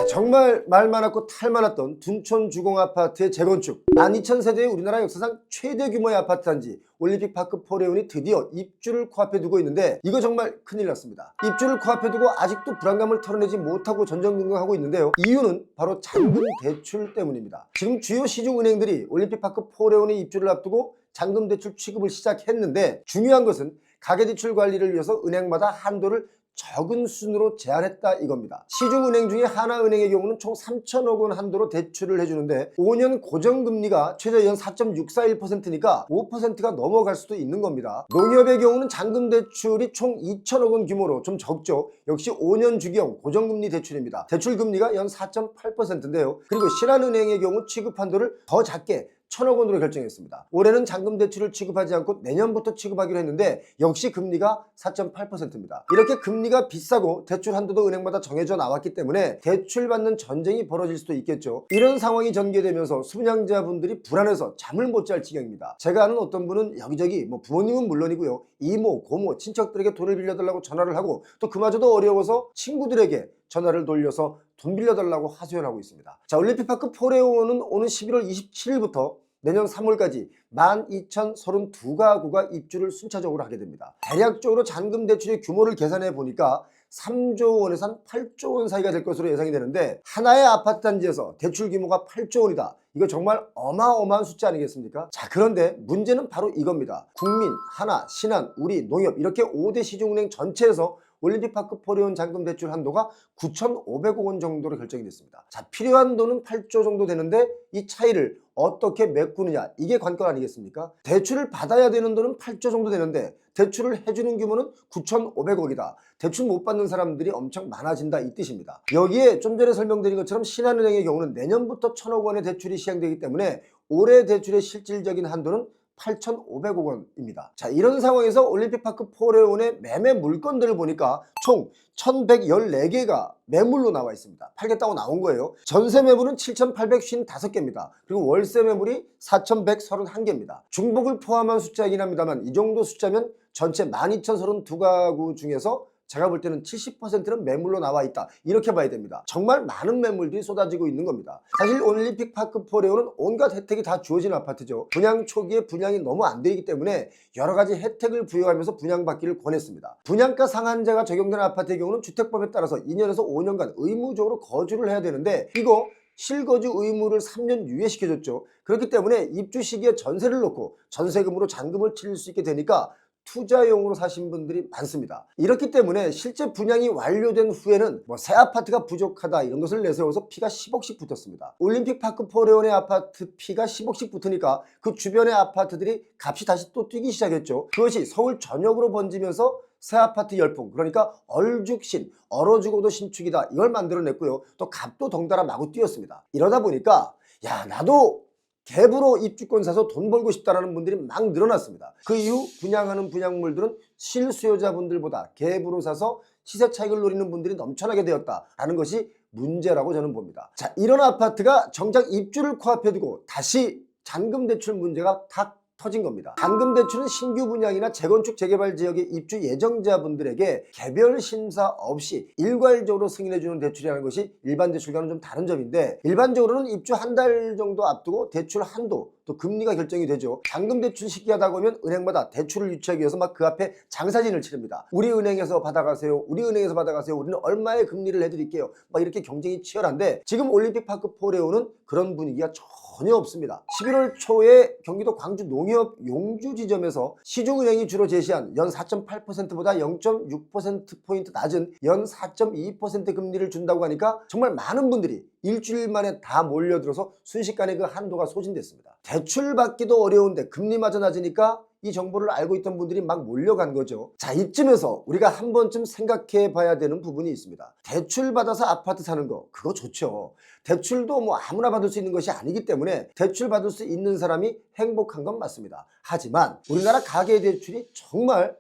자, 정말 말 많았고 탈 많았던 둔촌 주공 아파트의 재건축. 12,000세대의 우리나라 역사상 최대 규모의 아파트 단지 올림픽파크 포레온이 드디어 입주를 코앞에 두고 있는데, 이거 정말 큰일 났습니다. 입주를 코앞에 두고 아직도 불안감을 털어내지 못하고 전전긍긍하고 있는데요. 이유는 바로 잔금 대출 때문입니다. 지금 주요 시중은행들이 올림픽파크 포레온의 입주를 앞두고 잔금 대출 취급을 시작했는데, 중요한 것은 가계대출 관리를 위해서 은행마다 한도를 적은 수준으로 제한했다 이겁니다. 시중은행 중에 하나은행의 경우는 총 3천억 원 한도로 대출을 해주는데, 5년 고정금리가 최저 연 4.641%니까 5%가 넘어갈 수도 있는 겁니다. 농협의 경우는 잔금대출이 총 2천억 원 규모로 좀 적죠. 역시 5년 주기형 고정금리 대출입니다. 대출금리가 연 4.8%인데요. 그리고 신한은행의 경우 취급 한도를 더 작게 1,000억 원으로 결정했습니다. 올해는 잔금 대출을 취급하지 않고 내년부터 취급하기로 했는데, 역시 금리가 4.8%입니다. 이렇게 금리가 비싸고 대출 한도도 은행마다 정해져 나왔기 때문에 대출 받는 전쟁이 벌어질 수도 있겠죠. 이런 상황이 전개되면서 수분양자분들이 불안해서 잠을 못 잘 지경입니다. 제가 아는 어떤 분은 여기저기 부모님은 물론이고요, 이모, 고모, 친척들에게 돈을 빌려달라고 전화를 하고, 또 그마저도 어려워서 친구들에게 전화를 돌려서 돈 빌려달라고 하소연하고 있습니다. 자, 올림픽파크 포레온은 오는 11월 27일부터 내년 3월까지 12,032가구가 입주를 순차적으로 하게 됩니다. 대략적으로 잔금 대출의 규모를 계산해 보니까 3조 원에서 한 8조 원 사이가 될 것으로 예상이 되는데, 하나의 아파트 단지에서 대출 규모가 8조 원이다. 이거 정말 어마어마한 숫자 아니겠습니까? 자, 그런데 문제는 바로 이겁니다. 국민, 하나, 신한, 우리, 농협 이렇게 5대 시중은행 전체에서 올림픽파크 포레온 잔금 대출 한도가 9,500억 원 정도로 결정이 됐습니다. 자, 필요한 돈은 8조 정도 되는데 이 차이를 어떻게 메꾸느냐, 이게 관건 아니겠습니까? 대출을 받아야 되는 돈은 8조 정도 되는데 대출을 해주는 규모는 9,500억이다. 대출 못 받는 사람들이 엄청 많아진다, 이 뜻입니다. 여기에 좀 전에 설명드린 것처럼 신한은행의 경우는 내년부터 1,000억 원의 대출이 시행되기 때문에 올해 대출의 실질적인 한도는 8,500억 원입니다. 자, 이런 상황에서 올림픽파크 포레온의 매매 물건들을 보니까 총 1,114개가 매물로 나와 있습니다. 팔겠다고 나온 거예요. 전세 매물은 7,855개입니다. 그리고 월세 매물이 4,131개입니다. 중복을 포함한 숫자이긴 합니다만, 이 정도 숫자면 전체 12,032가구 중에서 제가 볼 때는 70%는 매물로 나와 있다, 이렇게 봐야 됩니다. 정말 많은 매물들이 쏟아지고 있는 겁니다. 사실 올림픽파크 포레온은 온갖 혜택이 다 주어진 아파트죠. 분양 초기에 분양이 너무 안 되기 때문에 여러 가지 혜택을 부여하면서 분양받기를 권했습니다. 분양가 상한제가 적용되는 아파트의 경우는 주택법에 따라서 2년에서 5년간 의무적으로 거주를 해야 되는데, 이거 실거주 의무를 3년 유예시켜줬죠. 그렇기 때문에 입주 시기에 전세를 놓고 전세금으로 잔금을 치를 수 있게 되니까 투자용으로 사신 분들이 많습니다. 이렇기 때문에 실제 분양이 완료된 후에는 새 아파트가 부족하다 이런 것을 내세워서 피가 10억씩 붙었습니다. 올림픽파크 포레온의 아파트 피가 10억씩 붙으니까 그 주변의 아파트들이 값이 다시 또 뛰기 시작했죠. 그것이 서울 전역으로 번지면서 새 아파트 열풍, 그러니까 얼죽신, 얼어 죽어도 신축이다, 이걸 만들어냈고요. 또 값도 덩달아 마구 뛰었습니다. 이러다 보니까 야, 나도 갭으로 입주권 사서 돈 벌고 싶다라는 분들이 막 늘어났습니다. 그 이후 분양하는 분양물들은 실수요자분들보다 갭으로 사서 시세 차익을 노리는 분들이 넘쳐나게 되었다라는 것이 문제라고 저는 봅니다. 자, 이런 아파트가 정작 입주를 코앞에 두고 다시 잔금 대출 문제가 탁 터진 겁니다. 잔금 대출은 신규 분양이나 재건축 재개발 지역의 입주 예정자분들에게 개별 심사 없이 일괄적으로 승인해주는 대출이라는 것이 일반 대출과는 좀 다른 점인데, 일반적으로는 입주 한 달 정도 앞두고 대출 한도, 또 금리가 결정이 되죠. 잔금 대출 시기 하다 보면 은행마다 대출을 유치하기 위해서 막 그 앞에 장사진을 치릅니다. 우리 은행에서 받아가세요, 우리 은행에서 받아가세요, 우리는 얼마의 금리를 해드릴게요, 막 이렇게 경쟁이 치열한데, 지금 올림픽파크 포레온은 그런 분위기가 전혀 없습니다. 11월 초에 경기도 광주 농협 용주 지점에서 시중은행이 주로 제시한 연 4.8%보다 0.6%포인트 낮은 연 4.2% 금리를 준다고 하니까 정말 많은 분들이 일주일 만에 다 몰려들어서 순식간에 그 한도가 소진됐습니다. 대출 받기도 어려운데 금리마저 낮으니까 이 정보를 알고 있던 분들이 막 몰려간 거죠. 자, 이쯤에서 우리가 한 번쯤 생각해 봐야 되는 부분이 있습니다. 대출 받아서 아파트 사는 거, 그거 좋죠. 대출도 아무나 받을 수 있는 것이 아니기 때문에 대출 받을 수 있는 사람이 행복한 건 맞습니다. 하지만 우리나라 가계대출이 정말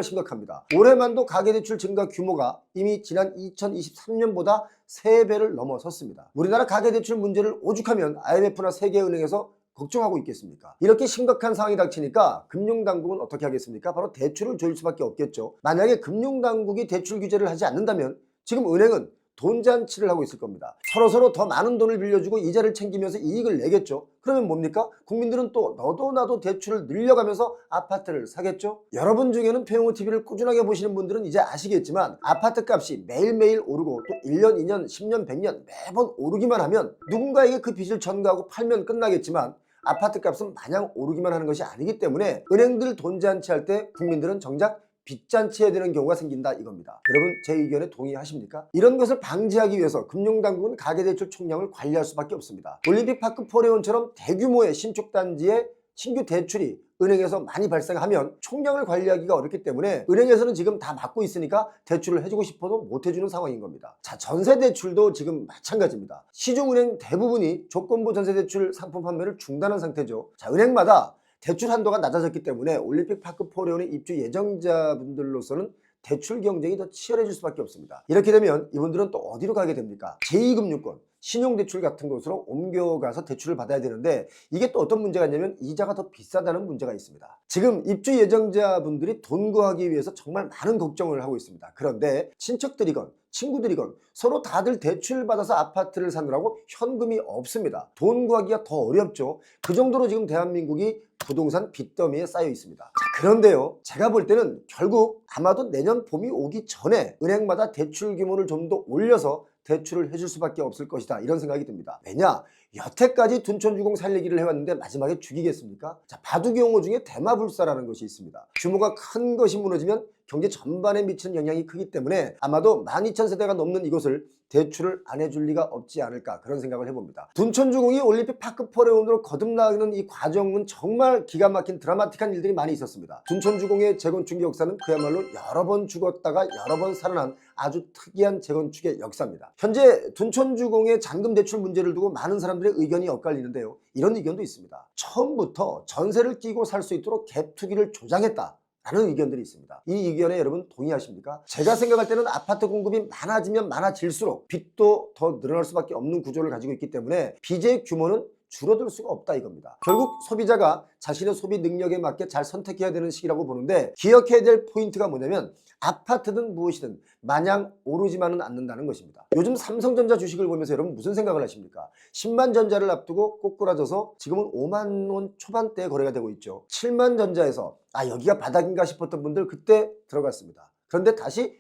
심각합니다. 올해만도 가계대출 증가 규모가 이미 지난 2023년보다 3배를 넘어섰습니다. 우리나라 가계대출 문제를 오죽하면 IMF나 세계은행에서 걱정하고 있겠습니까? 이렇게 심각한 상황이 닥치니까 금융당국은 어떻게 하겠습니까? 바로 대출을 조일 수밖에 없겠죠. 만약에 금융당국이 대출 규제를 하지 않는다면 지금 은행은 돈잔치를 하고 있을 겁니다. 서로서로 더 많은 돈을 빌려주고 이자를 챙기면서 이익을 내겠죠. 그러면 뭡니까? 국민들은 또 너도 나도 대출을 늘려가면서 아파트를 사겠죠. 여러분 중에는 표용호TV를 꾸준하게 보시는 분들은 이제 아시겠지만 아파트 값이 매일매일 오르고 또 1년, 2년, 10년, 100년 매번 오르기만 하면 누군가에게 그 빚을 전가하고 팔면 끝나겠지만 아파트 값은 마냥 오르기만 하는 것이 아니기 때문에 은행들 돈잔치 할 때 국민들은 정작 빚잔치해야 되는 경우가 생긴다 이겁니다. 여러분 제 의견에 동의하십니까? 이런 것을 방지하기 위해서 금융당국은 가계대출 총량을 관리할 수밖에 없습니다. 올림픽파크 포레온처럼 대규모의 신축단지에 신규 대출이 은행에서 많이 발생하면 총량을 관리하기가 어렵기 때문에 은행에서는 지금 다 막고 있으니까 대출을 해주고 싶어도 못 해주는 상황인 겁니다. 자, 전세대출도 지금 마찬가지입니다. 시중은행 대부분이 조건부 전세대출 상품 판매를 중단한 상태죠. 자, 은행마다 대출 한도가 낮아졌기 때문에 올림픽파크 포레온의 입주 예정자분들로서는 대출 경쟁이 더 치열해질 수밖에 없습니다. 이렇게 되면 이분들은 또 어디로 가게 됩니까? 제2금융권, 신용대출 같은 곳으로 옮겨가서 대출을 받아야 되는데 이게 또 어떤 문제가 있냐면 이자가 더 비싸다는 문제가 있습니다. 지금 입주 예정자분들이 돈 구하기 위해서 정말 많은 걱정을 하고 있습니다. 그런데 친척들이건 친구들이건 서로 다들 대출 받아서 아파트를 사느라고 현금이 없습니다. 돈 구하기가 더 어렵죠. 그 정도로 지금 대한민국이 부동산 빚더미에 쌓여 있습니다. 자, 그런데요, 제가 볼 때는 결국 아마도 내년 봄이 오기 전에 은행마다 대출 규모를 좀 더 올려서 대출을 해줄 수밖에 없을 것이다 이런 생각이 듭니다. 왜냐? 여태까지 둔촌주공 살리기를 해왔는데 마지막에 죽이겠습니까? 자, 바둑용어 중에 대마불사라는 것이 있습니다. 규모가 큰 것이 무너지면 경제 전반에 미치는 영향이 크기 때문에 아마도 12,000세대가 넘는 이곳을 대출을 안 해줄 리가 없지 않을까 그런 생각을 해봅니다. 둔촌주공이 올림픽 파크 포레온으로 거듭나는 이 과정은 정말 기가 막힌 드라마틱한 일들이 많이 있었습니다. 둔촌주공의 재건축 역사는 그야말로 여러 번 죽었다가 여러 번 살아난 아주 특이한 재건축의 역사입니다. 현재 둔촌주공의 잔금 대출 문제를 두고 많은 사람들의 의견이 엇갈리는데요. 이런 의견도 있습니다. 처음부터 전세를 끼고 살 수 있도록 갭 투기를 조장했다 라는 의견들이 있습니다. 이 의견에 여러분 동의하십니까? 제가 생각할 때는 아파트 공급이 많아지면 많아질수록 빚도 더 늘어날 수밖에 없는 구조를 가지고 있기 때문에 빚의 규모는 줄어들 수가 없다 이겁니다. 결국 소비자가 자신의 소비 능력에 맞게 잘 선택해야 되는 시기라고 보는데 기억해야 될 포인트가 뭐냐면 아파트든 무엇이든 마냥 오르지만은 않는다는 것입니다. 요즘 삼성전자 주식을 보면서 여러분 무슨 생각을 하십니까? 10만 전자를 앞두고 꼬꾸라져서 지금은 5만 원 초반대에 거래가 되고 있죠. 7만 전자에서 여기가 바닥인가 싶었던 분들 그때 들어갔습니다. 그런데 다시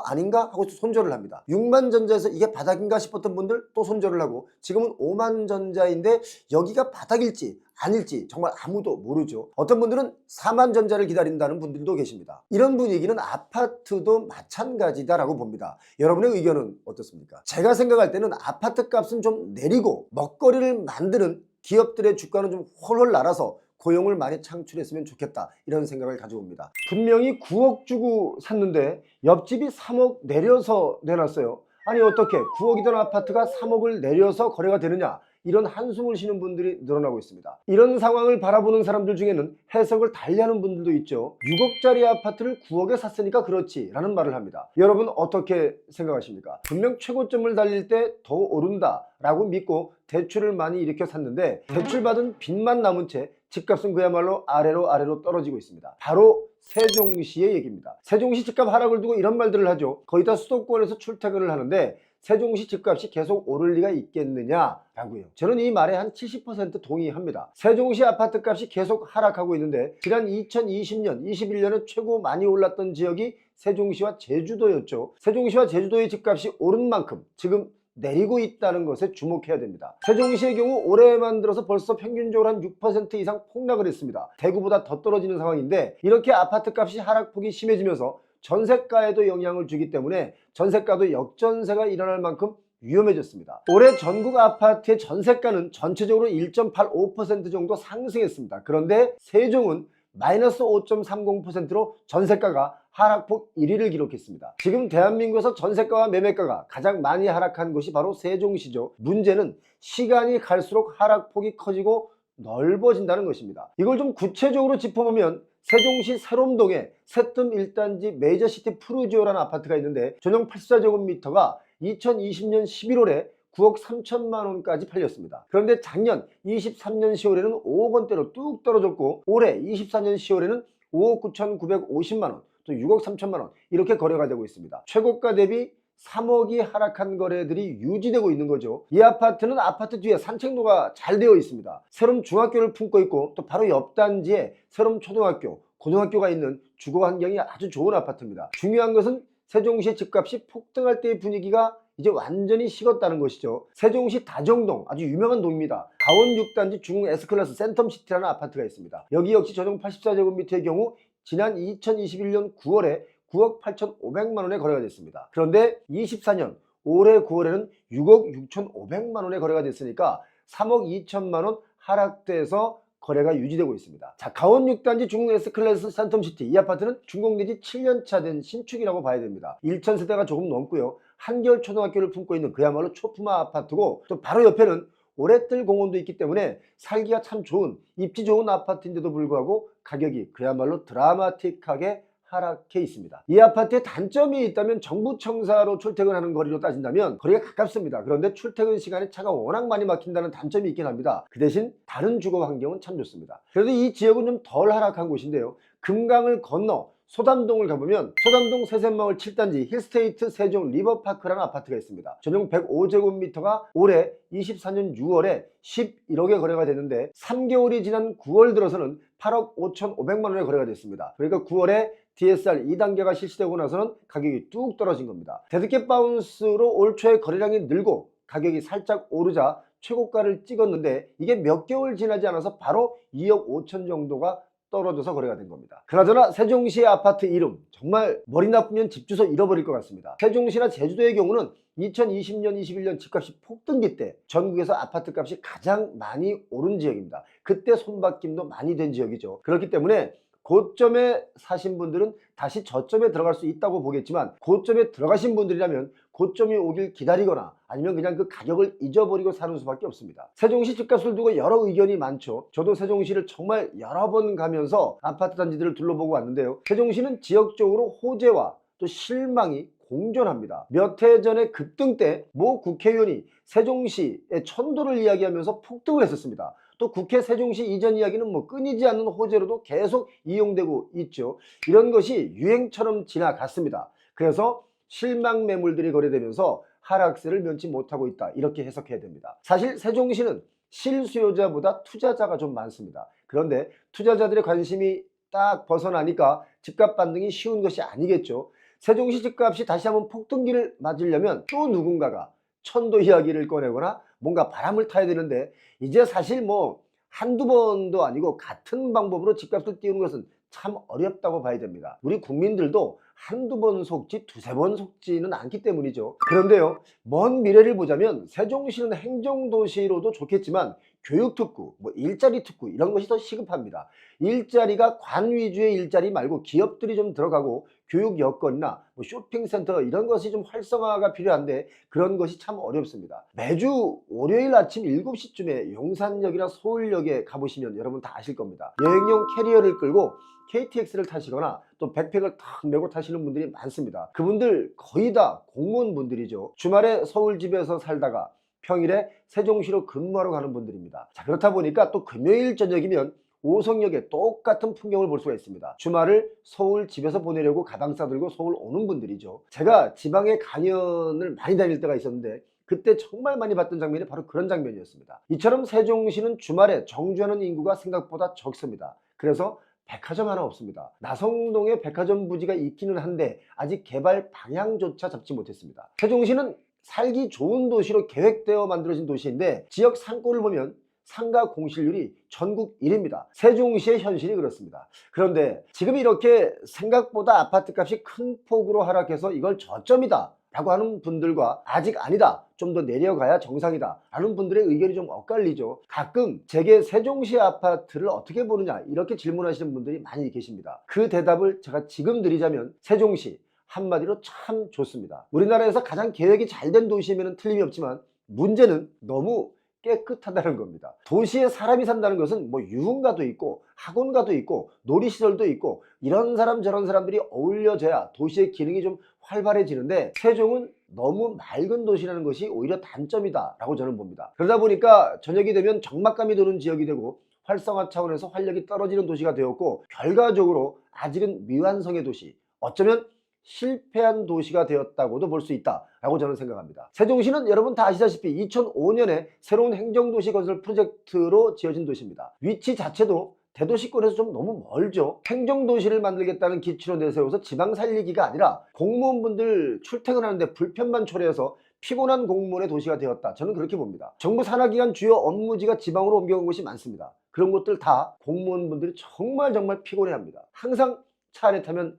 아닌가 하고 손절을 합니다. 6만 전자에서 이게 바닥인가 싶었던 분들 또 손절을 하고 지금은 5만 전자인데 여기가 바닥일지 아닐지 정말 아무도 모르죠. 어떤 분들은 4만 전자를 기다린다는 분들도 계십니다. 이런 분위기는 아파트도 마찬가지다라고 봅니다. 여러분의 의견은 어떻습니까? 제가 생각할 때는 아파트 값은 좀 내리고 먹거리를 만드는 기업들의 주가는 좀 홀홀 날아서 고용을 많이 창출했으면 좋겠다 이런 생각을 가지고 옵니다. 분명히 9억 주고 샀는데 옆집이 3억 내려서 내놨어요. 아니 어떻게 9억이던 아파트가 3억을 내려서 거래가 되느냐 이런 한숨을 쉬는 분들이 늘어나고 있습니다. 이런 상황을 바라보는 사람들 중에는 해석을 달리하는 분들도 있죠. 6억짜리 아파트를 9억에 샀으니까 그렇지 라는 말을 합니다. 여러분 어떻게 생각하십니까? 분명 최고점을 달릴 때 더 오른다 라고 믿고 대출을 많이 일으켜 샀는데 대출받은 빚만 남은 채 집값은 그야말로 아래로 떨어지고 있습니다. 바로 세종시의 얘기입니다. 세종시 집값 하락을 두고 이런 말들을 하죠. 거의 다 수도권에서 출퇴근을 하는데 세종시 집값이 계속 오를 리가 있겠느냐라고요. 저는 이 말에 한 70% 동의합니다. 세종시 아파트 값이 계속 하락하고 있는데 지난 2020년, 21년에 최고 많이 올랐던 지역이 세종시와 제주도였죠. 세종시와 제주도의 집값이 오른 만큼 지금 내리고 있다는 것에 주목해야 됩니다. 세종시의 경우 올해만 들어서 벌써 평균적으로 한 6% 이상 폭락을 했습니다. 대구보다 더 떨어지는 상황인데 이렇게 아파트 값이 하락폭이 심해지면서 전세가에도 영향을 주기 때문에 전세가도 역전세가 일어날 만큼 위험해졌습니다. 올해 전국 아파트의 전세가는 전체적으로 1.85% 정도 상승했습니다. 그런데 세종은 마이너스 5.30%로 전세가가 하락폭 1위를 기록했습니다. 지금 대한민국에서 전세가와 매매가가 가장 많이 하락한 곳이 바로 세종시죠. 문제는 시간이 갈수록 하락폭이 커지고 넓어진다는 것입니다. 이걸 좀 구체적으로 짚어보면 세종시 세롬동에 세뜸 1단지 메이저시티 푸르지오라는 아파트가 있는데 전용 84제곱미터가 2020년 11월에 9억 3천만 원까지 팔렸습니다. 그런데 작년 23년 10월에는 5억 원대로 뚝 떨어졌고 올해 24년 10월에는 5억 9,950만 원 또 6억 3천만 원 이렇게 거래가 되고 있습니다. 최고가 대비 3억이 하락한 거래들이 유지되고 있는 거죠. 이 아파트는 아파트 뒤에 산책로가 잘 되어 있습니다. 새롬 중학교를 품고 있고 또 바로 옆 단지에 새롬 초등학교, 고등학교가 있는 주거 환경이 아주 좋은 아파트입니다. 중요한 것은 세종시의 집값이 폭등할 때의 분위기가 이제 완전히 식었다는 것이죠. 세종시 다정동, 아주 유명한 동입니다. 강원 6단지 중흥 S클래스 센텀시티라는 아파트가 있습니다. 여기 역시 전용 84제곱미터의 경우 지난 2021년 9월에 9억 8,500만 원에 거래가 됐습니다. 그런데 24년 올해 9월에는 6억 6,500만 원에 거래가 됐으니까 3억 2천만 원 하락돼서 거래가 유지되고 있습니다. 자, 강원 6단지 중흥 S클래스 센텀시티, 이 아파트는 준공된 지 7년차 된 신축이라고 봐야 됩니다. 1,000세대가 조금 넘고요. 한겨울 초등학교를 품고 있는 그야말로 초품화 아파트고, 또 바로 옆에는 오래뜰 공원도 있기 때문에 살기가 참 좋은, 입지 좋은 아파트인데도 불구하고 가격이 그야말로 드라마틱하게 하락해 있습니다. 이 아파트에 단점이 있다면 정부 청사로 출퇴근하는 거리로 따진다면 거리가 가깝습니다. 그런데 출퇴근 시간에 차가 워낙 많이 막힌다는 단점이 있긴 합니다. 그 대신 다른 주거 환경은 참 좋습니다. 그래도 이 지역은 좀 덜 하락한 곳인데요. 금강을 건너 소담동을 가보면 소담동 세센마을 7단지 힐스테이트 세종 리버파크라는 아파트가 있습니다. 전용 105제곱미터가 올해 24년 6월에 11억에 거래가 됐는데 3개월이 지난 9월 들어서는 8억 5,500만 원에 거래가 됐습니다. 그러니까 9월에 DSR 2단계가 실시되고 나서는 가격이 뚝 떨어진 겁니다. 데드캣 바운스로 올 초에 거래량이 늘고 가격이 살짝 오르자 최고가를 찍었는데 이게 몇 개월 지나지 않아서 바로 2억 5천 정도가 떨어져서 거래가 된 겁니다. 그나저나 세종시의 아파트 이름, 정말 머리 나쁘면 집 주소 잃어버릴 것 같습니다. 세종시나 제주도의 경우는 2020년, 21년 집값이 폭등기 때 전국에서 아파트 값이 가장 많이 오른 지역입니다. 그때 손바뀜도 많이 된 지역이죠. 그렇기 때문에 고점에 사신 분들은 다시 저점에 들어갈 수 있다고 보겠지만, 고점에 들어가신 분들이라면 고점이 오길 기다리거나 아니면 그냥 그 가격을 잊어버리고 사는 수밖에 없습니다. 세종시 집값을 두고 여러 의견이 많죠. 저도 세종시를 정말 여러 번 가면서 아파트 단지들을 둘러보고 왔는데요. 세종시는 지역적으로 호재와 또 실망이 공존합니다. 몇 해 전에 급등 때 모 국회의원이 세종시의 천도를 이야기하면서 폭등을 했었습니다. 또 국회 세종시 이전 이야기는 뭐 끊이지 않는 호재로도 계속 이용되고 있죠. 이런 것이 유행처럼 지나갔습니다. 그래서 실망 매물들이 거래되면서 하락세를 면치 못하고 있다, 이렇게 해석해야 됩니다. 사실 세종시는 실수요자보다 투자자가 좀 많습니다. 그런데 투자자들의 관심이 딱 벗어나니까 집값 반등이 쉬운 것이 아니겠죠. 세종시 집값이 다시 한번 폭등기를 맞으려면 또 누군가가 천도 이야기를 꺼내거나 뭔가 바람을 타야 되는데, 이제 사실 뭐 한두 번도 아니고 같은 방법으로 집값을 띄우는 것은 참 어렵다고 봐야 됩니다. 우리 국민들도 한두 번 속지 두세 번 속지는 않기 때문이죠. 그런데요, 먼 미래를 보자면 세종시는 행정도시로도 좋겠지만 교육특구, 뭐 일자리 특구, 이런 것이 더 시급합니다. 일자리가 관 위주의 일자리 말고 기업들이 좀 들어가고 교육 여건이나 뭐 쇼핑센터 이런 것이 좀 활성화가 필요한데 그런 것이 참 어렵습니다. 매주 월요일 아침 7시쯤에 용산역이나 서울역에 가보시면 여러분 다 아실 겁니다. 여행용 캐리어를 끌고 KTX를 타시거나 또 백팩을 탁 메고 타시는 분들이 많습니다. 그분들 거의 다 공무원분들이죠. 주말에 서울 집에서 살다가 평일에 세종시로 근무하러 가는 분들입니다. 자, 그렇다 보니까 또 금요일 저녁이면 오송역에 똑같은 풍경을 볼 수가 있습니다. 주말을 서울 집에서 보내려고 가방 싸들고 서울 오는 분들이죠. 제가 지방에 강연을 많이 다닐 때가 있었는데 그때 정말 많이 봤던 장면이 바로 그런 장면이었습니다. 이처럼 세종시는 주말에 정주하는 인구가 생각보다 적습니다. 그래서 백화점 하나 없습니다. 나성동에 백화점 부지가 있기는 한데 아직 개발 방향조차 잡지 못했습니다. 세종시는 살기 좋은 도시로 계획되어 만들어진 도시인데 지역 상권을 보면 상가 공실률이 전국 1위입니다. 세종시의 현실이 그렇습니다. 그런데 지금 이렇게 생각보다 아파트 값이 큰 폭으로 하락해서 이걸 저점이다 라고 하는 분들과 아직 아니다, 좀 더 내려가야 정상이다 라는 분들의 의견이 좀 엇갈리죠. 가끔 제게 세종시 아파트를 어떻게 보느냐 이렇게 질문하시는 분들이 많이 계십니다. 그 대답을 제가 지금 드리자면 세종시 한마디로 참 좋습니다. 우리나라에서 가장 계획이 잘 된 도시면 틀림이 없지만 문제는 너무 깨끗하다는 겁니다. 도시에 사람이 산다는 것은 뭐 유흥가도 있고 학원가도 있고 놀이시설도 있고 이런 사람 저런 사람들이 어울려져야 도시의 기능이 좀 활발해지는데 세종은 너무 맑은 도시라는 것이 오히려 단점이다 라고 저는 봅니다. 그러다 보니까 저녁이 되면 적막감이 도는 지역이 되고 활성화 차원에서 활력이 떨어지는 도시가 되었고, 결과적으로 아직은 미완성의 도시, 어쩌면 실패한 도시가 되었다고도 볼 수 있다라고 저는 생각합니다. 세종시는 여러분 다 아시다시피 2005년에 새로운 행정도시 건설 프로젝트로 지어진 도시입니다. 위치 자체도 대도시권에서 좀 너무 멀죠. 행정도시를 만들겠다는 기치로 내세워서 지방 살리기가 아니라 공무원분들 출퇴근하는데 불편만 초래해서 피곤한 공무원의 도시가 되었다. 저는 그렇게 봅니다. 정부 산하기관 주요 업무지가 지방으로 옮겨간 곳이 많습니다. 그런 곳들 다 공무원분들이 정말 피곤해합니다. 항상 차 안에 타면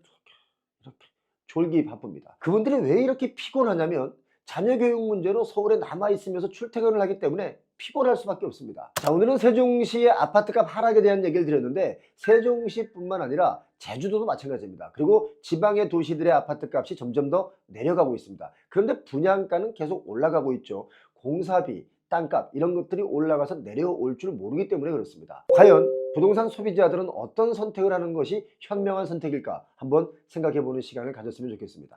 이렇게 졸기 바쁩니다. 그분들이 왜 이렇게 피곤하냐면 자녀 교육 문제로 서울에 남아있으면서 출퇴근을 하기 때문에 피곤할 수밖에 없습니다. 자, 오늘은 세종시의 아파트값 하락에 대한 얘기를 드렸는데 세종시뿐만 아니라 제주도도 마찬가지입니다. 그리고 지방의 도시들의 아파트값이 점점 더 내려가고 있습니다. 그런데 분양가는 계속 올라가고 있죠. 공사비, 땅값 이런 것들이 올라가서 내려올 줄 모르기 때문에 그렇습니다. 과연 부동산 소비자들은 어떤 선택을 하는 것이 현명한 선택일까 한번 생각해보는 시간을 가졌으면 좋겠습니다.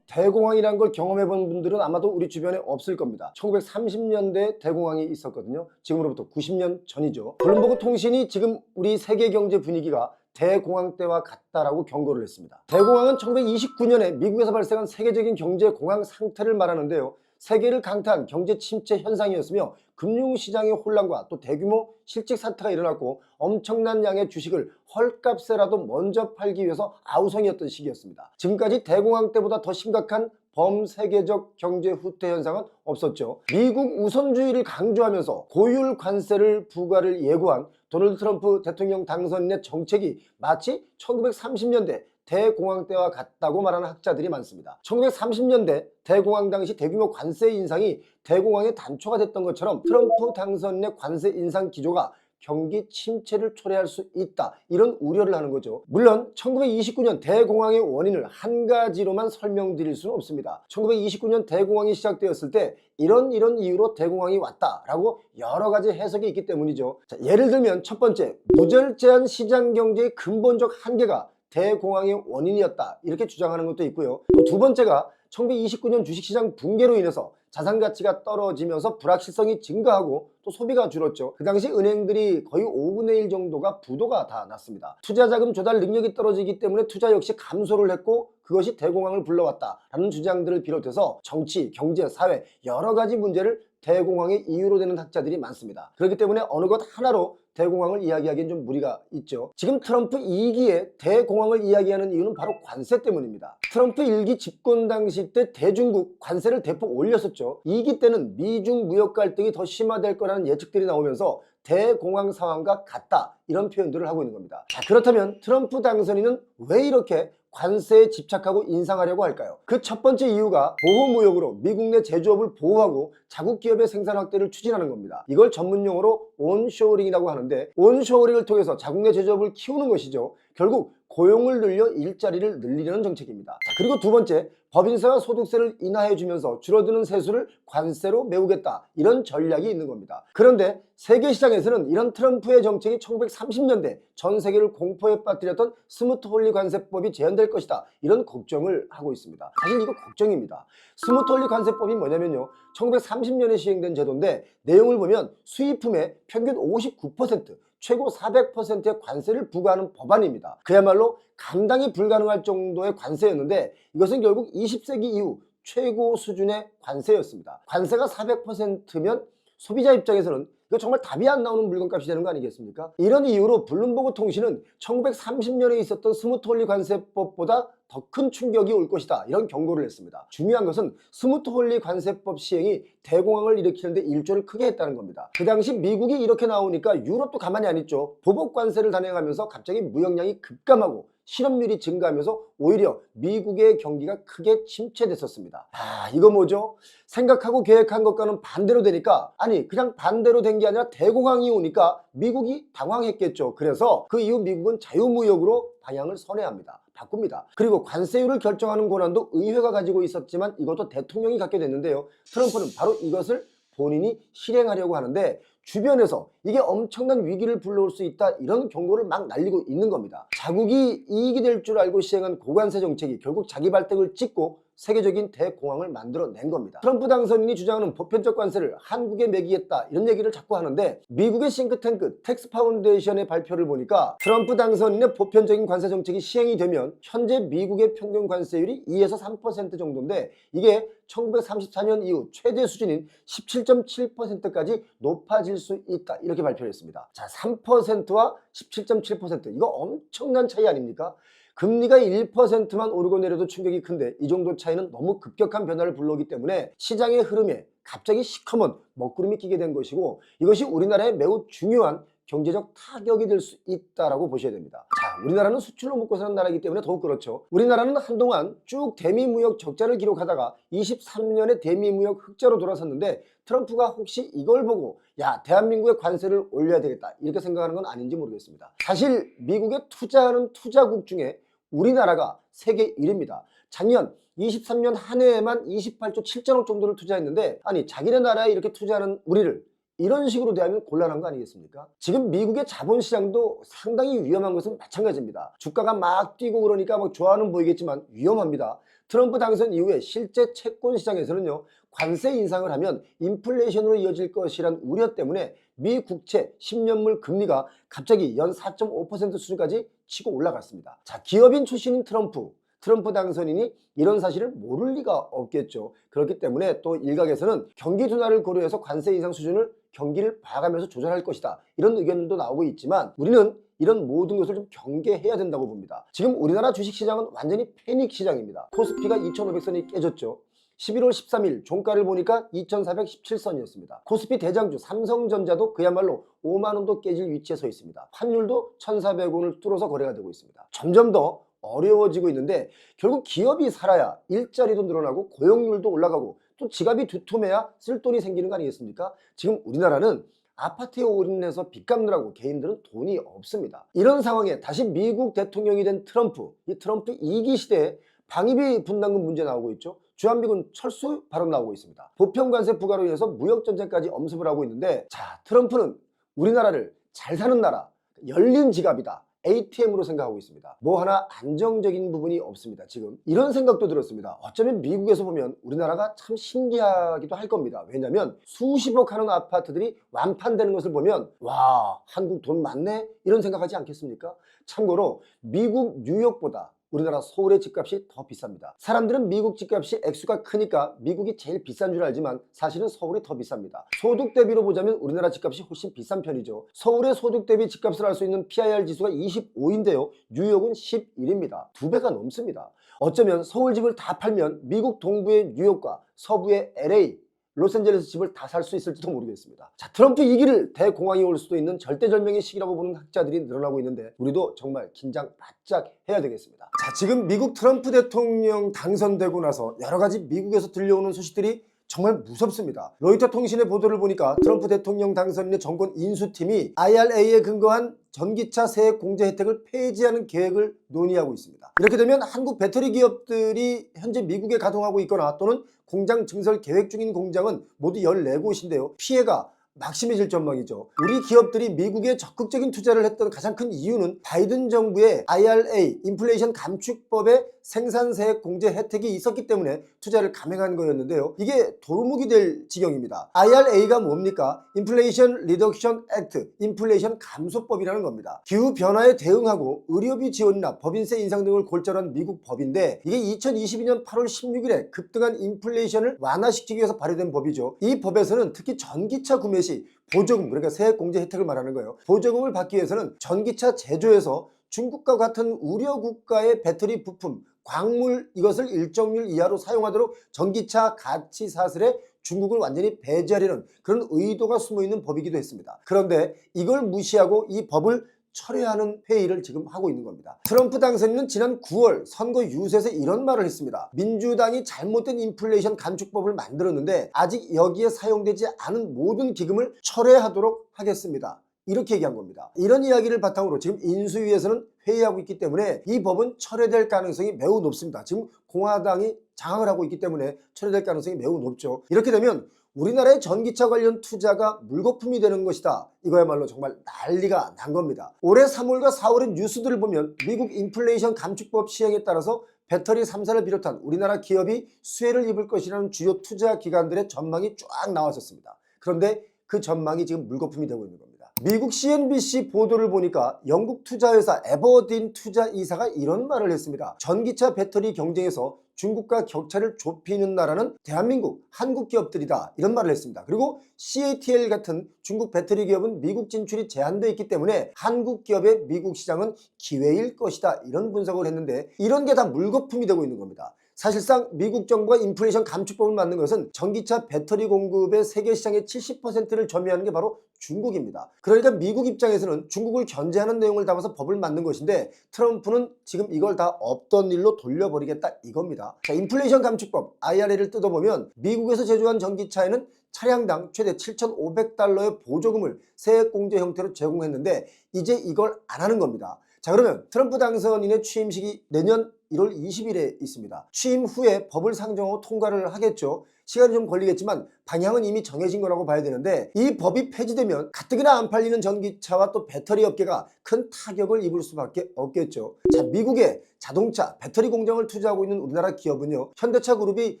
대공황이라는 걸 경험해본 분들은 아마도 우리 주변에 없을 겁니다. 1930년대 대공황이 있었거든요. 지금으로부터 90년 전이죠. 블룸버그 통신이 지금 우리 세계 경제 분위기가 대공황 때와 같다라고 경고를 했습니다. 대공황은 1929년에 미국에서 발생한 세계적인 경제 공황 상태를 말하는데요. 세계를 강타한 경제 침체 현상이었으며 금융시장의 혼란과 또 대규모 실직 사태가 일어났고 엄청난 양의 주식을 헐값에라도 먼저 팔기 위해서 아우성이었던 시기였습니다. 지금까지 대공황 때보다 더 심각한 범세계적 경제 후퇴 현상은 없었죠. 미국 우선주의를 강조하면서 고율 관세를 부과를 예고한 도널드 트럼프 대통령 당선인의 정책이 마치 1930년대 대공황 때와 같다고 말하는 학자들이 많습니다. 1930년대 대공황 당시 대규모 관세 인상이 대공황의 단초가 됐던 것처럼 트럼프 당선인의 관세 인상 기조가 경기 침체를 초래할 수 있다, 이런 우려를 하는 거죠. 물론 1929년 대공황의 원인을 한 가지로만 설명드릴 수는 없습니다. 1929년 대공황이 시작되었을 때 이런 이유로 대공황이 왔다라고 여러 가지 해석이 있기 때문이죠. 자, 예를 들면 첫 번째, 무절제한 시장 경제의 근본적 한계가 대공황의 원인이었다, 이렇게 주장하는 것도 있고요. 또 두 번째가 1929년 주식시장 붕괴로 인해서 자산 가치가 떨어지면서 불확실성이 증가하고 또 소비가 줄었죠. 그 당시 은행들이 거의 5분의 1 정도가 부도가 다 났습니다. 투자자금 조달 능력이 떨어지기 때문에 투자 역시 감소를 했고 그것이 대공황을 불러왔다라는 주장들을 비롯해서 정치, 경제, 사회 여러 가지 문제를 대공황의 이유로 되는 학자들이 많습니다. 그렇기 때문에 어느 것 하나로 대공황을 이야기하기엔 좀 무리가 있죠. 지금 트럼프 2기에 대공황을 이야기하는 이유는 바로 관세 때문입니다. 트럼프 1기 집권 당시 때 대중국 관세를 대폭 올렸었죠. 2기 때는 미중 무역 갈등이 더 심화될 거라는 예측들이 나오면서 대공황 상황과 같다, 이런 표현들을 하고 있는 겁니다. 자, 그렇다면 트럼프 당선인은 왜 이렇게 관세에 집착하고 인상하려고 할까요? 그 첫 번째 이유가 보호무역으로 미국 내 제조업을 보호하고 자국 기업의 생산 확대를 추진하는 겁니다. 이걸 전문용어로 온쇼어링이라고 하는데, 온쇼어링을 통해서 자국 내 제조업을 키우는 것이죠. 결국 고용을 늘려 일자리를 늘리려는 정책입니다. 자, 그리고 두 번째, 법인세와 소득세를 인하해 주면서 줄어드는 세수를 관세로 메우겠다, 이런 전략이 있는 겁니다. 그런데 세계 시장에서는 이런 트럼프의 정책이 1930년대 전 세계를 공포에 빠뜨렸던 스무트 홀리 관세법이 제한될 것이다, 이런 걱정을 하고 있습니다. 사실 이거 걱정입니다. 스무트 홀리 관세법이 뭐냐면요, 1930년에 시행된 제도인데 내용을 보면 수입품의 평균 59%, 최고 400%의 관세를 부과하는 법안입니다. 그야말로 감당이 불가능할 정도의 관세였는데 이것은 결국 20세기 이후 최고 수준의 관세였습니다. 관세가 400%면 소비자 입장에서는 이거 정말 답이 안 나오는 물건값이 되는 거 아니겠습니까? 이런 이유로 블룸버그 통신은 1930년에 있었던 스무트 홀리 관세법보다 더 큰 충격이 올 것이다, 이런 경고를 했습니다. 중요한 것은 스무트 홀리 관세법 시행이 대공황을 일으키는데 일조를 크게 했다는 겁니다. 그 당시 미국이 이렇게 나오니까 유럽도 가만히 안 있죠. 보복 관세를 단행하면서 갑자기 무역량이 급감하고 실업률이 증가하면서 오히려 미국의 경기가 크게 침체됐었습니다. 이거 뭐죠? 생각하고 계획한 것과는 반대로 되니까, 아니 그냥 반대로 된 게 아니라 대공황이 오니까 미국이 당황했겠죠. 그래서 그 이후 미국은 자유무역으로 방향을 선회합니다. 바꿉니다. 그리고 관세율을 결정하는 권한도 의회가 가지고 있었지만 이것도 대통령이 갖게 됐는데요. 트럼프는 바로 이것을 본인이 실행하려고 하는데 주변에서 이게 엄청난 위기를 불러올 수 있다, 이런 경고를 막 날리고 있는 겁니다. 자국이 이익이 될 줄 알고 시행한 고관세 정책이 결국 자기 발등을 찍고 세계적인 대공황을 만들어낸 겁니다. 트럼프 당선인이 주장하는 보편적 관세를 한국에 매기겠다 이런 얘기를 자꾸 하는데 미국의 싱크탱크 텍스 파운데이션의 발표를 보니까 트럼프 당선인의 보편적인 관세 정책이 시행이 되면 현재 미국의 평균 관세율이 2에서 3% 정도인데 이게 1934년 이후 최대 수준인 17.7%까지 높아질 수 있다 이렇게 발표를 했습니다. 자, 3%와 17.7% 이거 엄청난 차이 아닙니까? 금리가 1%만 오르고 내려도 충격이 큰데 이 정도 차이는 너무 급격한 변화를 불러오기 때문에 시장의 흐름에 갑자기 시커먼 먹구름이 끼게 된 것이고 이것이 우리나라에 매우 중요한 경제적 타격이 될 수 있다라고 보셔야 됩니다. 자, 우리나라는 수출로 먹고 사는 나라이기 때문에 더욱 그렇죠. 우리나라는 한동안 쭉 대미무역 적자를 기록하다가 23년에 대미무역 흑자로 돌아섰는데 트럼프가 혹시 이걸 보고 야, 대한민국의 관세를 올려야 되겠다 이렇게 생각하는 건 아닌지 모르겠습니다. 사실 미국에 투자하는 투자국 중에 우리나라가 세계 1위입니다. 작년 23년 한 해에만 28조 7천억 정도를 투자했는데 아니 자기네 나라에 이렇게 투자하는 우리를 이런 식으로 대하면 곤란한 거 아니겠습니까? 지금 미국의 자본시장도 상당히 위험한 것은 마찬가지입니다. 주가가 막 뛰고 그러니까 막 좋아하는 보이겠지만 위험합니다. 트럼프 당선 이후에 실제 채권 시장에서는요 관세 인상을 하면 인플레이션으로 이어질 것이란 우려 때문에 미 국채 10년물 금리가 갑자기 연 4.5% 수준까지 치고 올라갔습니다. 자, 기업인 출신인 트럼프 당선인이 이런 사실을 모를 리가 없겠죠. 그렇기 때문에 또 일각에서는 경기 둔화를 고려해서 관세 인상 수준을 경기를 봐가면서 조절할 것이다 이런 의견도 나오고 있지만 우리는 이런 모든 것을 좀 경계해야 된다고 봅니다. 지금 우리나라 주식시장은 완전히 패닉 시장입니다. 코스피가 2500선이 깨졌죠. 11월 13일 종가를 보니까 2417선이었습니다. 코스피 대장주 삼성전자도 그야말로 5만원도 깨질 위치에 서 있습니다. 환율도 1400원을 뚫어서 거래가 되고 있습니다. 점점 더 어려워지고 있는데 결국 기업이 살아야 일자리도 늘어나고 고용률도 올라가고 또 지갑이 두툼해야 쓸 돈이 생기는 거 아니겠습니까? 지금 우리나라는 아파트에 올인해서 빚 갚느라고 개인들은 돈이 없습니다. 이런 상황에 다시 미국 대통령이 된 트럼프, 이 트럼프 2기 시대에 방위비 분담금 문제 나오고 있죠. 주한미군 철수 발언 나오고 있습니다. 보편관세 부과로 인해서 무역전쟁까지 엄습을 하고 있는데 자, 트럼프는 우리나라를 잘 사는 나라, 열린 지갑이다. ATM으로 생각하고 있습니다. 뭐 하나 안정적인 부분이 없습니다. 지금 이런 생각도 들었습니다. 어쩌면 미국에서 보면 우리나라가 참 신기하기도 할 겁니다. 왜냐하면 수십억 하는 아파트들이 완판되는 것을 보면 와, 한국 돈 많네 이런 생각하지 않겠습니까? 참고로 미국 뉴욕보다 우리나라 서울의 집값이 더 비쌉니다. 사람들은 미국 집값이 액수가 크니까 미국이 제일 비싼 줄 알지만 사실은 서울이 더 비쌉니다. 소득 대비로 보자면 우리나라 집값이 훨씬 비싼 편이죠. 서울의 소득 대비 집값을 알 수 있는 PIR 지수가 25인데요. 뉴욕은 11입니다. 2배가 넘습니다. 어쩌면 서울 집을 다 팔면 미국 동부의 뉴욕과 서부의 LA, 로스앤젤레스 집을 다 살 수 있을지도 모르겠습니다. 자, 트럼프 2기를 대공황이 올 수도 있는 절대절명의 시기라고 보는 학자들이 늘어나고 있는데 우리도 정말 긴장 바짝 해야 되겠습니다. 자, 지금 미국 트럼프 대통령 당선되고 나서 여러 가지 미국에서 들려오는 소식들이 정말 무섭습니다. 로이터 통신의 보도를 보니까 트럼프 대통령 당선인의 정권 인수팀이 IRA에 근거한 전기차 세액 공제 혜택을 폐지하는 계획을 논의하고 있습니다. 이렇게 되면 한국 배터리 기업들이 현재 미국에 가동하고 있거나 또는 공장 증설 계획 중인 공장은 모두 14곳인데요. 피해가 막심해질 전망이죠. 우리 기업들이 미국에 적극적인 투자를 했던 가장 큰 이유는 바이든 정부의 IRA, 인플레이션 감축법의 생산세액 공제 혜택이 있었기 때문에 투자를 감행한 거였는데요. 이게 도루묵이 될 지경입니다. IRA가 뭡니까? 인플레이션 리덕션 액트, 인플레이션 감소법이라는 겁니다. 기후변화에 대응하고 의료비 지원이나 법인세 인상 등을 골자로 미국 법인데 이게 2022년 8월 16일에 급등한 인플레이션을 완화시키기 위해서 발의된 법이죠. 이 법에서는 특히 전기차 구매 시 보조금, 그러니까 세액 공제 혜택을 말하는 거예요. 보조금을 받기 위해서는 전기차 제조에서 중국과 같은 우려 국가의 배터리 부품, 광물 이것을 일정률 이하로 사용하도록 전기차 가치 사슬에 중국을 완전히 배제하려는 그런 의도가 숨어있는 법이기도 했습니다. 그런데 이걸 무시하고 이 법을 철회하는 회의를 지금 하고 있는 겁니다. 트럼프 당선인은 지난 9월 선거 유세에서 이런 말을 했습니다. 민주당이 잘못된 인플레이션 감축법을 만들었는데 아직 여기에 사용되지 않은 모든 기금을 철회하도록 하겠습니다. 이렇게 얘기한 겁니다. 이런 이야기를 바탕으로 지금 인수위에서는 회의하고 있기 때문에 이 법은 철회될 가능성이 매우 높습니다. 지금 공화당이 장악을 하고 있기 때문에 철회될 가능성이 매우 높죠. 이렇게 되면 우리나라의 전기차 관련 투자가 물거품이 되는 것이다. 이거야말로 정말 난리가 난 겁니다. 올해 3월과 4월의 뉴스들을 보면 미국 인플레이션 감축법 시행에 따라서 배터리 3사를 비롯한 우리나라 기업이 수혜를 입을 것이라는 주요 투자 기관들의 전망이 쫙 나왔었습니다. 그런데 그 전망이 지금 물거품이 되고 있는 겁니다. 미국 CNBC 보도를 보니까 영국 투자회사 에버딘 투자이사가 이런 말을 했습니다. 전기차 배터리 경쟁에서 중국과 격차를 좁히는 나라는 대한민국, 한국 기업들이다, 이런 말을 했습니다. 그리고 CATL 같은 중국 배터리 기업은 미국 진출이 제한되어 있기 때문에 한국 기업의 미국 시장은 기회일 것이다, 이런 분석을 했는데 이런 게 다 물거품이 되고 있는 겁니다. 사실상 미국 정부가 인플레이션 감축법을 만든 것은 전기차 배터리 공급의 세계 시장의 70%를 점유하는 게 바로 중국입니다. 그러니까 미국 입장에서는 중국을 견제하는 내용을 담아서 법을 만든 것인데 트럼프는 지금 이걸 다 없던 일로 돌려버리겠다, 이겁니다. 자, 인플레이션 감축법 IRA를 뜯어보면 미국에서 제조한 전기차에는 차량당 최대 7,500달러의 보조금을 세액공제 형태로 제공했는데 이제 이걸 안 하는 겁니다. 자, 그러면 트럼프 당선인의 취임식이 내년 1월 20일에 있습니다. 취임 후에 법을 상정하고 통과를 하겠죠. 시간이 좀 걸리겠지만 방향은 이미 정해진 거라고 봐야 되는데 이 법이 폐지되면 가뜩이나 안 팔리는 전기차와 또 배터리 업계가 큰 타격을 입을 수밖에 없겠죠. 자, 미국의 자동차 배터리 공장을 투자하고 있는 우리나라 기업은요, 현대차 그룹이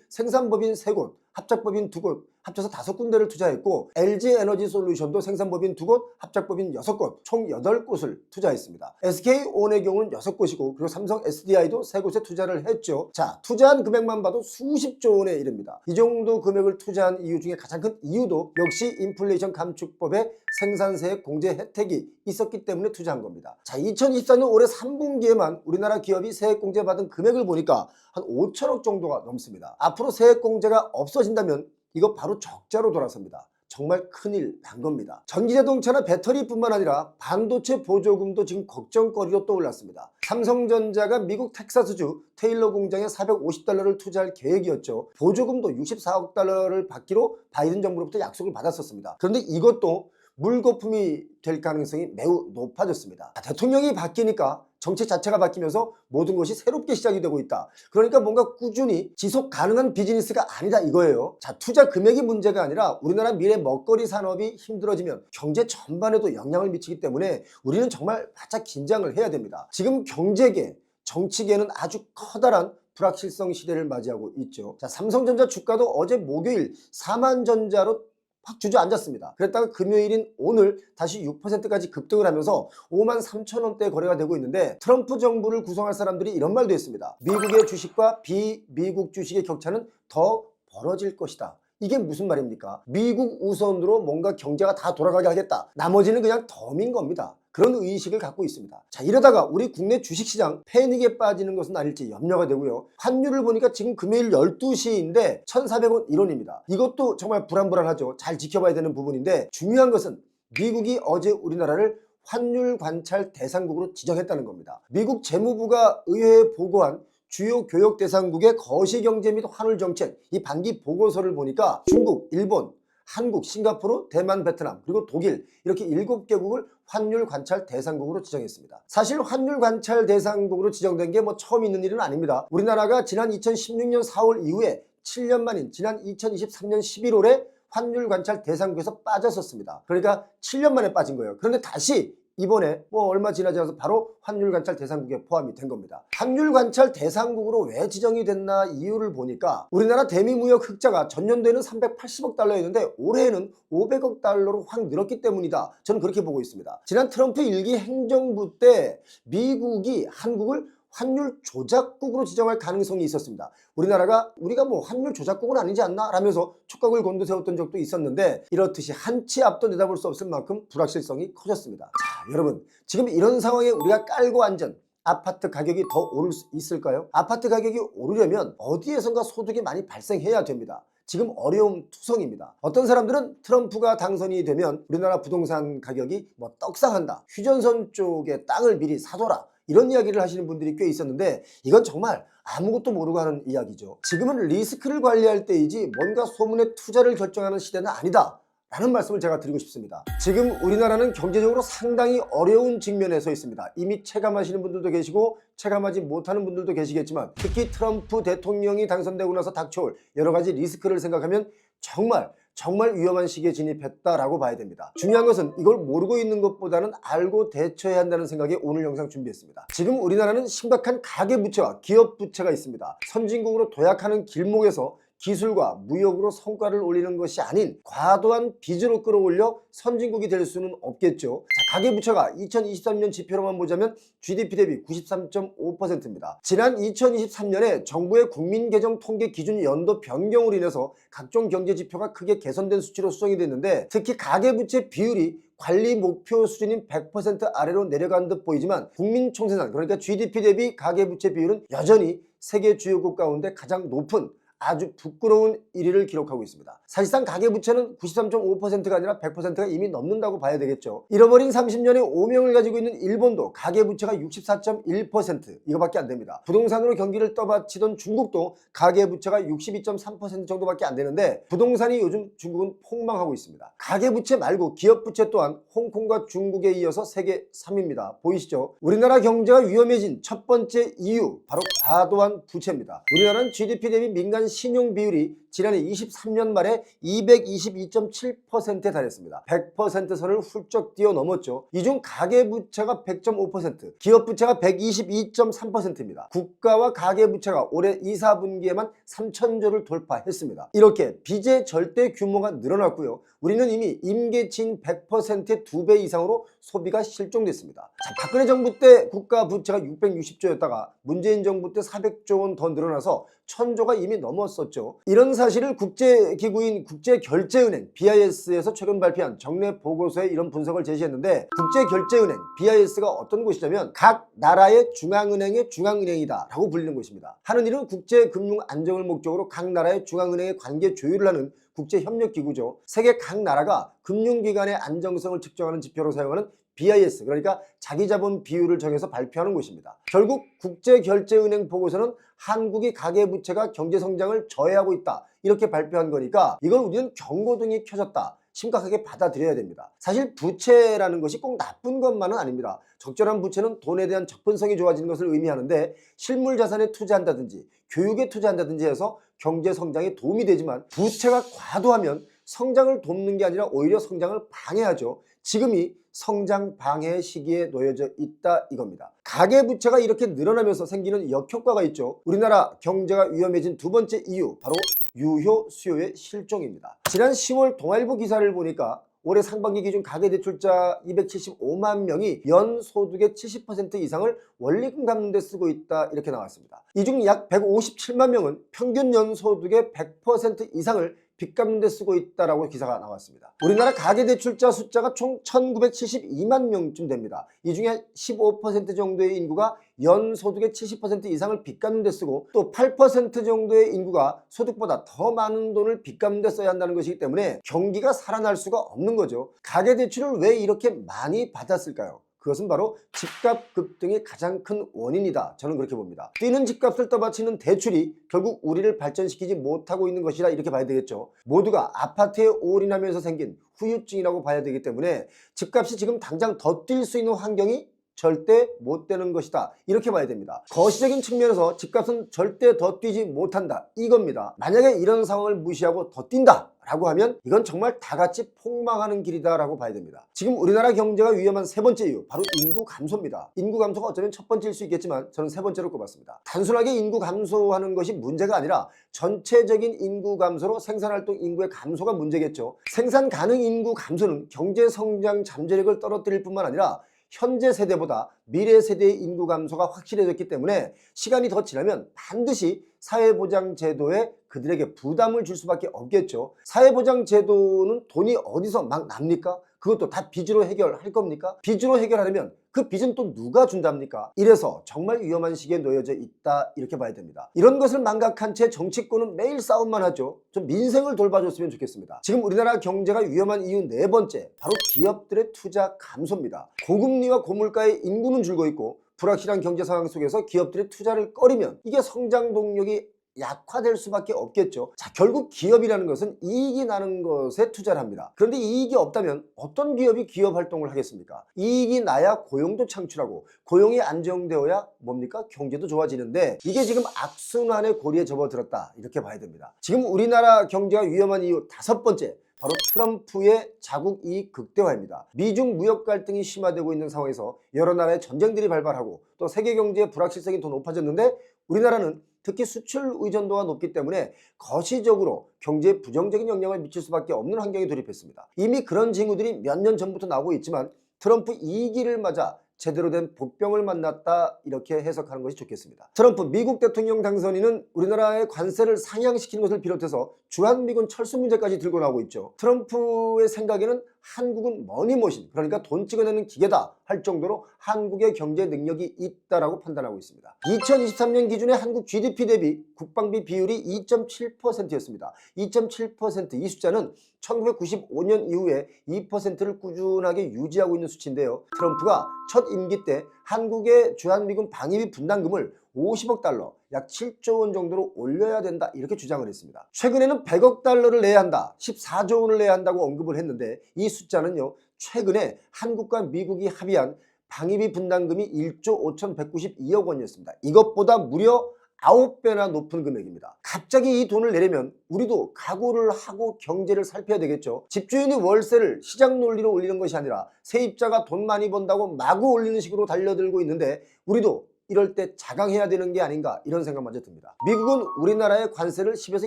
생산법인 3곳, 합작법인 2곳, 합쳐서 5군데를 투자했고 LG에너지솔루션도 생산법인 2곳, 합작법인 6곳, 총 8곳을 투자했습니다. SK온의 경우는 6곳이고 그리고 삼성 SDI도 3곳에 투자를 했죠. 자, 투자한 금액만 봐도 수십조 원에 이릅니다. 이 정도 금액을 투자한 이유 중에 가장 큰 이유도 역시 인플레이션 감축법의 생산세액 공제 혜택이 있었기 때문에 투자한 겁니다. 자, 2024년 올해 3분기에만 우리나라 기업이 세액 공제 받은 금액을 보니까 한 5천억 정도가 넘습니다. 앞으로 세액 공제가 없어진다면 이거 바로 적자로 돌아섭니다. 정말 큰일 난 겁니다. 전기자동차나 배터리뿐만 아니라 반도체 보조금도 지금 걱정거리로 떠올랐습니다. 삼성전자가 미국 텍사스주 테일러 공장에 450달러를 투자할 계획이었죠. 보조금도 64억 달러를 받기로 바이든 정부로부터 약속을 받았었습니다. 그런데 이것도 물거품이 될 가능성이 매우 높아졌습니다. 대통령이 바뀌니까 정책 자체가 바뀌면서 모든 것이 새롭게 시작이 되고 있다. 그러니까 뭔가 꾸준히 지속 가능한 비즈니스가 아니다, 이거예요. 자, 투자 금액이 문제가 아니라 우리나라 미래 먹거리 산업이 힘들어지면 경제 전반에도 영향을 미치기 때문에 우리는 정말 바짝 긴장을 해야 됩니다. 지금 경제계, 정치계는 아주 커다란 불확실성 시대를 맞이하고 있죠. 자, 삼성전자 주가도 어제 목요일 4만전자로 확 주저앉았습니다. 그랬다가 금요일인 오늘 다시 6%까지 급등을 하면서 5만 3천 원대 거래가 되고 있는데 트럼프 정부를 구성할 사람들이 이런 말도 했습니다. 미국의 주식과 비미국 주식의 격차는 더 벌어질 것이다. 이게 무슨 말입니까? 미국 우선으로 뭔가 경제가 다 돌아가게 하겠다, 나머지는 그냥 덤인 겁니다. 그런 의식을 갖고 있습니다. 자, 이러다가 우리 국내 주식시장 패닉에 빠지는 것은 아닐지 염려가 되고요. 환율을 보니까 지금 금요일 12시인데 1,400원 1원입니다. 이것도 정말 불안불안하죠. 잘 지켜봐야 되는 부분인데 중요한 것은 미국이 어제 우리나라를 환율 관찰 대상국으로 지정했다는 겁니다. 미국 재무부가 의회에 보고한 주요 교역 대상국의 거시경제 및 환율 정책 이 반기 보고서를 보니까 중국, 일본, 한국, 싱가포르, 대만, 베트남, 그리고 독일 이렇게 7개국을 환율 관찰 대상국으로 지정했습니다. 사실 환율 관찰 대상국으로 지정된 게 뭐 처음 있는 일은 아닙니다. 우리나라가 지난 2016년 4월 이후에 7년 만인 지난 2023년 11월에 환율 관찰 대상국에서 빠졌었습니다. 그러니까 7년 만에 빠진 거예요. 그런데 다시 이번에 뭐 얼마 지나지 않아서 바로 환율 관찰 대상국에 포함이 된 겁니다. 환율 관찰 대상국으로 왜 지정이 됐나 이유를 보니까 우리나라 대미무역 흑자가 전년도에는 380억 달러였는데 올해에는 500억 달러로 확 늘었기 때문이다. 저는 그렇게 보고 있습니다. 지난 트럼프 1기 행정부 때 미국이 한국을 환율 조작국으로 지정할 가능성이 있었습니다. 우리가 뭐 환율 조작국은 아니지 않나 라면서 촉각을 곤두세웠던 적도 있었는데 이렇듯이 한치 앞도 내다볼 수 없을 만큼 불확실성이 커졌습니다. 자, 여러분, 지금 이런 상황에 우리가 깔고 앉은 아파트 가격이 더 오를 수 있을까요? 아파트 가격이 오르려면 어디에선가 소득이 많이 발생해야 됩니다. 지금 어려움 투성입니다. 어떤 사람들은 트럼프가 당선이 되면 우리나라 부동산 가격이 뭐 떡상한다, 휴전선 쪽에 땅을 미리 사둬라, 이런 이야기를 하시는 분들이 꽤 있었는데 이건 정말 아무것도 모르고 하는 이야기죠. 지금은 리스크를 관리할 때이지 뭔가 소문에 투자를 결정하는 시대는 아니다 라는 말씀을 제가 드리고 싶습니다. 지금 우리나라는 경제적으로 상당히 어려운 직면에 서 있습니다. 이미 체감하시는 분들도 계시고 체감하지 못하는 분들도 계시겠지만 특히 트럼프 대통령이 당선되고 나서 닥쳐올 여러 가지 리스크를 생각하면 정말 정말 위험한 시기에 진입했다라고 봐야 됩니다. 중요한 것은 이걸 모르고 있는 것보다는 알고 대처해야 한다는 생각에 오늘 영상 준비했습니다. 지금 우리나라는 심각한 가계부채와 기업부채가 있습니다. 선진국으로 도약하는 길목에서 기술과 무역으로 성과를 올리는 것이 아닌 과도한 빚으로 끌어올려 선진국이 될 수는 없겠죠. 자, 가계부채가 2023년 지표로만 보자면 GDP 대비 93.5%입니다. 지난 2023년에 정부의 국민개정통계 기준 연도 변경으로 인해서 각종 경제지표가 크게 개선된 수치로 수정이 됐는데, 특히 가계부채 비율이 관리 목표 수준인 100% 아래로 내려간 듯 보이지만 국민총생산, 그러니까 GDP 대비 가계부채 비율은 여전히 세계 주요국 가운데 가장 높은 아주 부끄러운 1위를 기록하고 있습니다. 사실상 가계부채는 93.5%가 아니라 100%가 이미 넘는다고 봐야 되겠죠. 잃어버린 30년의 오명을 가지고 있는 일본도 가계부채가 64.1% 이거밖에 안 됩니다. 부동산으로 경기를 떠받치던 중국도 가계부채가 62.3% 정도밖에 안 되는데, 부동산이 요즘 중국은 폭망하고 있습니다. 가계부채 말고 기업부채 또한 홍콩과 중국에 이어서 세계 3위입니다. 보이시죠? 우리나라 경제가 위험해진 첫 번째 이유, 바로 과도한 부채입니다. 우리나라는 GDP 대비 민간 신용 비율이 지난해 23년 말에 222.7%에 달했습니다. 100% 선을 훌쩍 뛰어넘었죠. 이 중 가계부채가 100.5%, 기업부채가 122.3%입니다. 국가와 가계부채가 올해 2, 4분기에만 3,000조를 돌파했습니다. 이렇게 빚의 절대 규모가 늘어났고요. 우리는 이미 임계치인 100%의 2배 이상으로 소비가 실종됐습니다. 자, 박근혜 정부 때 국가 부채가 660조였다가 문재인 정부 때 400조 원 더 늘어나서 1,000조가 이미 넘었었죠. 이런 사실을 국제기구인 국제결제은행 BIS에서 최근 발표한 정례 보고서에 이런 분석을 제시했는데, 국제결제은행 BIS가 어떤 곳이냐면 각 나라의 중앙은행의 중앙은행이다 라고 불리는 곳입니다. 하는 일은 국제금융 안정을 목적으로 각 나라의 중앙은행의 관계 조율을 하는 국제협력기구죠. 세계 각 나라가 금융기관의 안정성을 측정하는 지표로 사용하는 BIS, 그러니까 자기자본 비율을 정해서 발표하는 곳입니다. 결국 국제결제은행 보고서는 한국이 가계부채가 경제성장을 저해하고 있다 이렇게 발표한 거니까 이걸 우리는 경고등이 켜졌다, 심각하게 받아들여야 됩니다. 사실 부채라는 것이 꼭 나쁜 것만은 아닙니다. 적절한 부채는 돈에 대한 접근성이 좋아지는 것을 의미하는데, 실물 자산에 투자한다든지 교육에 투자한다든지 해서 경제 성장에 도움이 되지만, 부채가 과도하면 성장을 돕는 게 아니라 오히려 성장을 방해하죠. 지금이 성장 방해 시기에 놓여져 있다 이겁니다. 가계부채가 이렇게 늘어나면서 생기는 역효과가 있죠. 우리나라 경제가 위험해진 두 번째 이유, 바로 유효 수요의 실종입니다. 지난 10월 동아일보 기사를 보니까 올해 상반기 기준 가계대출자 275만 명이 연소득의 70% 이상을 원리금 갚는 데 쓰고 있다 이렇게 나왔습니다. 이 중 약 157만 명은 평균 연소득의 100% 이상을 빚 갚는 데 쓰고 있다라고 기사가 나왔습니다. 우리나라 가계대출자 숫자가 총 1972만 명쯤 됩니다. 이 중에 15% 정도의 인구가 연소득의 70% 이상을 빚 갚는 데 쓰고, 또 8% 정도의 인구가 소득보다 더 많은 돈을 빚 갚는 데 써야 한다는 것이기 때문에 경기가 살아날 수가 없는 거죠. 가계대출을 왜 이렇게 많이 받았을까요? 그것은 바로 집값 급등이 가장 큰 원인이다, 저는 그렇게 봅니다. 뛰는 집값을 떠받치는 대출이 결국 우리를 발전시키지 못하고 있는 것이라 이렇게 봐야 되겠죠. 모두가 아파트에 올인하면서 생긴 후유증이라고 봐야 되기 때문에 집값이 지금 당장 더 뛸 수 있는 환경이 절대 못 되는 것이다 이렇게 봐야 됩니다. 거시적인 측면에서 집값은 절대 더 뛰지 못한다 이겁니다. 만약에 이런 상황을 무시하고 더 뛴다 라고 하면 이건 정말 다 같이 폭망하는 길이다 라고 봐야 됩니다. 지금 우리나라 경제가 위험한 세 번째 이유, 바로 인구 감소입니다. 인구 감소가 어쩌면 첫 번째일 수 있겠지만 저는 세 번째로 꼽았습니다. 단순하게 인구 감소하는 것이 문제가 아니라 전체적인 인구 감소로 생산활동 인구의 감소가 문제겠죠. 생산 가능 인구 감소는 경제 성장 잠재력을 떨어뜨릴 뿐만 아니라 현재 세대보다 미래 세대의 인구 감소가 확실해졌기 때문에 시간이 더 지나면 반드시 사회보장제도에 그들에게 부담을 줄 수밖에 없겠죠. 사회보장제도는 돈이 어디서 막 납니까? 그것도 다 빚으로 해결할 겁니까? 빚으로 해결하려면 그 빚은 또 누가 준답니까? 이래서 정말 위험한 시기에 놓여져 있다 이렇게 봐야 됩니다. 이런 것을 망각한 채 정치권은 매일 싸움만 하죠. 좀 민생을 돌봐줬으면 좋겠습니다. 지금 우리나라 경제가 위험한 이유 네 번째, 바로 기업들의 투자 감소입니다. 고금리와 고물가의 인구는 줄고 있고 불확실한 경제 상황 속에서 기업들의 투자를 꺼리면 이게 성장 동력이 약화될 수밖에 없겠죠. 자, 결국 기업이라는 것은 이익이 나는 것에 투자를 합니다. 그런데 이익이 없다면 어떤 기업이 기업 활동을 하겠습니까? 이익이 나야 고용도 창출하고 고용이 안정되어야 뭡니까? 경제도 좋아지는데 이게 지금 악순환의 고리에 접어들었다 이렇게 봐야 됩니다. 지금 우리나라 경제가 위험한 이유 5번째, 바로 트럼프의 자국 이익 극대화입니다. 미중 무역 갈등이 심화되고 있는 상황에서 여러 나라의 전쟁들이 발발하고 또 세계 경제의 불확실성이 더 높아졌는데 우리나라는 특히 수출 의존도가 높기 때문에 거시적으로 경제에 부정적인 영향을 미칠 수밖에 없는 환경에 돌입했습니다. 이미 그런 징후들이 몇 년 전부터 나오고 있지만 트럼프 2기를 맞아 제대로 된 복병을 만났다 이렇게 해석하는 것이 좋겠습니다. 트럼프 미국 대통령 당선인은 우리나라의 관세를 상향시키는 것을 비롯해서 주한미군 철수 문제까지 들고 나오고 있죠. 트럼프의 생각에는 한국은 머니머신, 그러니까 돈 찍어내는 기계다 할 정도로 한국의 경제 능력이 있다라고 판단하고 있습니다. 2023년 기준의 한국 GDP 대비 국방비 비율이 2.7%였습니다. 2.7%, 이 숫자는 1995년 이후에 2%를 꾸준하게 유지하고 있는 수치인데요. 트럼프가 첫 임기 때 한국의 주한미군 방위비 분담금을 50억 달러, 약 7조 원 정도로 올려야 된다 이렇게 주장을 했습니다. 최근에는 100억 달러를 내야 한다, 14조 원을 내야 한다고 언급을 했는데 이 숫자는요, 최근에 한국과 미국이 합의한 방위비 분담금이 1조 5,192억 원이었습니다. 이것보다 무려 9배나 높은 금액입니다. 갑자기 이 돈을 내려면 우리도 각오를 하고 경제를 살펴야 되겠죠. 집주인이 월세를 시장 논리로 올리는 것이 아니라 세입자가 돈 많이 번다고 마구 올리는 식으로 달려들고 있는데 우리도 이럴 때 자강해야 되는 게 아닌가 이런 생각마저 듭니다. 미국은 우리나라의 관세를 10에서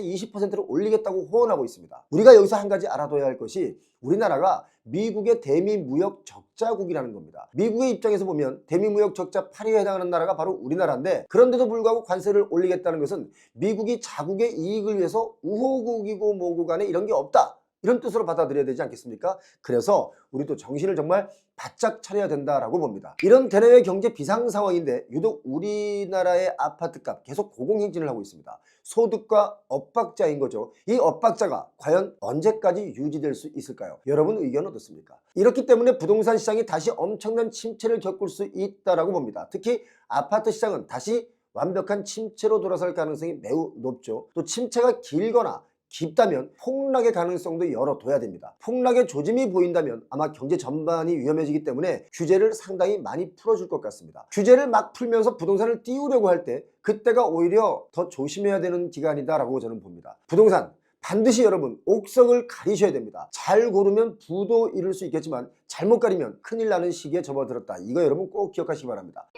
20%로 올리겠다고 호언하고 있습니다. 우리가 여기서 한 가지 알아둬야 할 것이 우리나라가 미국의 대미무역 적자국이라는 겁니다. 미국의 입장에서 보면 대미무역 적자 8위에 해당하는 나라가 바로 우리나라인데 그런데도 불구하고 관세를 올리겠다는 것은 미국이 자국의 이익을 위해서 우호국이고 뭐고 간에 이런 게 없다, 이런 뜻으로 받아들여야 되지 않겠습니까? 그래서 우리도 정신을 정말 바짝 차려야 된다라고 봅니다. 이런 대내외 경제 비상 상황인데 유독 우리나라의 아파트값 계속 고공행진을 하고 있습니다. 소득과 엇박자인 거죠. 이 엇박자가 과연 언제까지 유지될 수 있을까요? 여러분 의견 어떻습니까? 이렇기 때문에 부동산 시장이 다시 엄청난 침체를 겪을 수 있다라고 봅니다. 특히 아파트 시장은 다시 완벽한 침체로 돌아설 가능성이 매우 높죠. 또 침체가 길거나 깊다면 폭락의 가능성도 열어둬야 됩니다. 폭락의 조짐이 보인다면 아마 경제 전반이 위험해지기 때문에 규제를 상당히 많이 풀어줄 것 같습니다. 규제를 막 풀면서 부동산을 띄우려고 할 때 그때가 오히려 더 조심해야 되는 기간이다라고 저는 봅니다. 부동산 반드시 여러분 옥석을 가리셔야 됩니다. 잘 고르면 부도 이룰 수 있겠지만 잘못 가리면 큰일 나는 시기에 접어들었다. 이거 여러분 꼭 기억하시기 바랍니다.